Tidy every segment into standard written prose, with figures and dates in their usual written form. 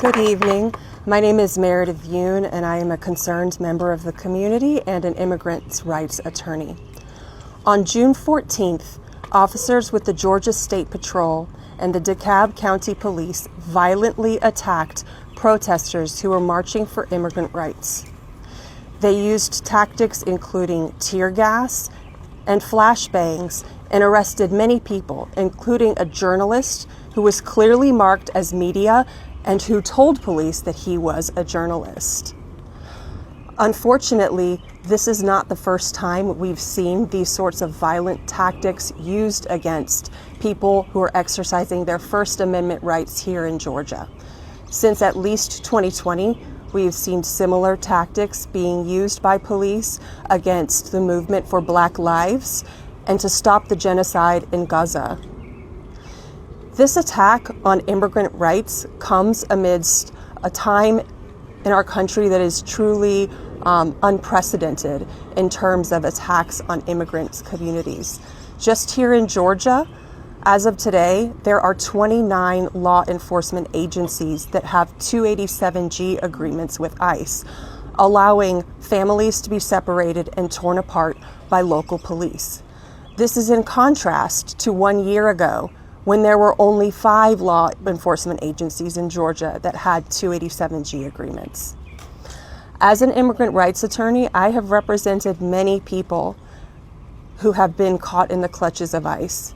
Good evening. My name is Meredith Yoon, and I am a concerned member of the community and an immigrants' rights attorney. On June 14th, officers with the Georgia State Patrol and the DeKalb County Police violently attacked protesters who were marching for immigrant rights. They used tactics including tear gas and flashbangs and arrested many people, including a journalist who was clearly marked as media and who told police that he was a journalist. Unfortunately, this is not the first time we've seen these sorts of violent tactics used against people who are exercising their First Amendment rights here in Georgia. Since at least 2020, we've seen similar tactics being used by police against the movement for Black Lives and to stop the genocide in Gaza. This attack on immigrant rights comes amidst a time in our country that is truly unprecedented in terms of attacks on immigrant communities. Just here in Georgia, as of today, there are 29 law enforcement agencies that have 287G agreements with ICE, allowing families to be separated and torn apart by local police. This is in contrast to 1 year ago, when there were only 5 law enforcement agencies in Georgia that had 287G agreements. As an immigrant rights attorney, I have represented many people who have been caught in the clutches of ICE.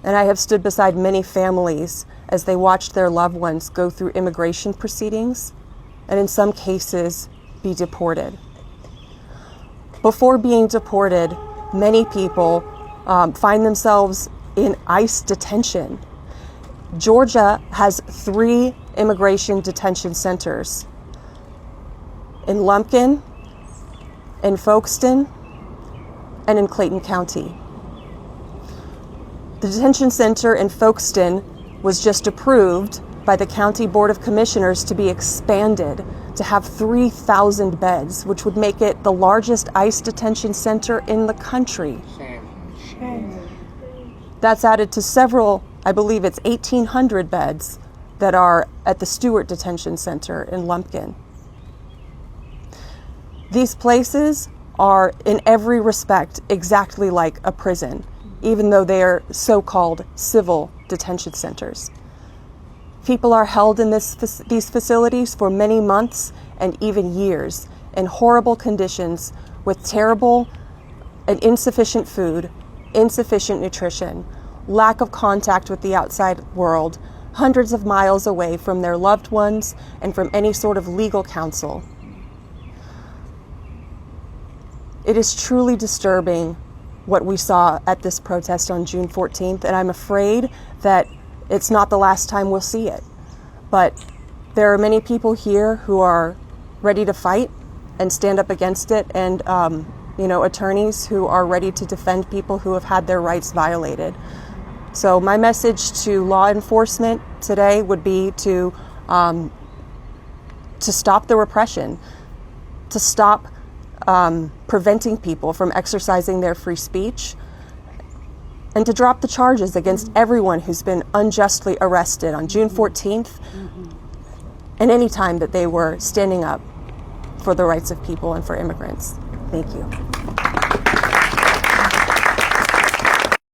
And I have stood beside many families as they watched their loved ones go through immigration proceedings and in some cases be deported. Before being deported, many people find themselves in ICE detention. Georgia has 3 immigration detention centers in Lumpkin, in Folkston, and in Clayton County. The detention center in Folkston was just approved by the County Board of Commissioners to be expanded to have 3,000 beds, which would make it the largest ICE detention center in the country. Shame. That's added to several, I believe it's 1,800 beds that are at the Stewart Detention Center in Lumpkin. These places are in every respect exactly like a prison, even though they are so-called civil detention centers. People are held in these facilities for many months and even years in horrible conditions with terrible and insufficient food, insufficient nutrition, lack of contact with the outside world, hundreds of miles away from their loved ones and from any sort of legal counsel. It is truly disturbing what we saw at this protest on June 14th, and I'm afraid that it's not the last time we'll see it. But there are many people here who are ready to fight and stand up against it, and attorneys who are ready to defend people who have had their rights violated. So my message to law enforcement today would be to stop the repression, to stop preventing people from exercising their free speech, and to drop the charges against everyone who's been unjustly arrested on June 14th and any time that they were standing up for the rights of people and for immigrants. Thank you.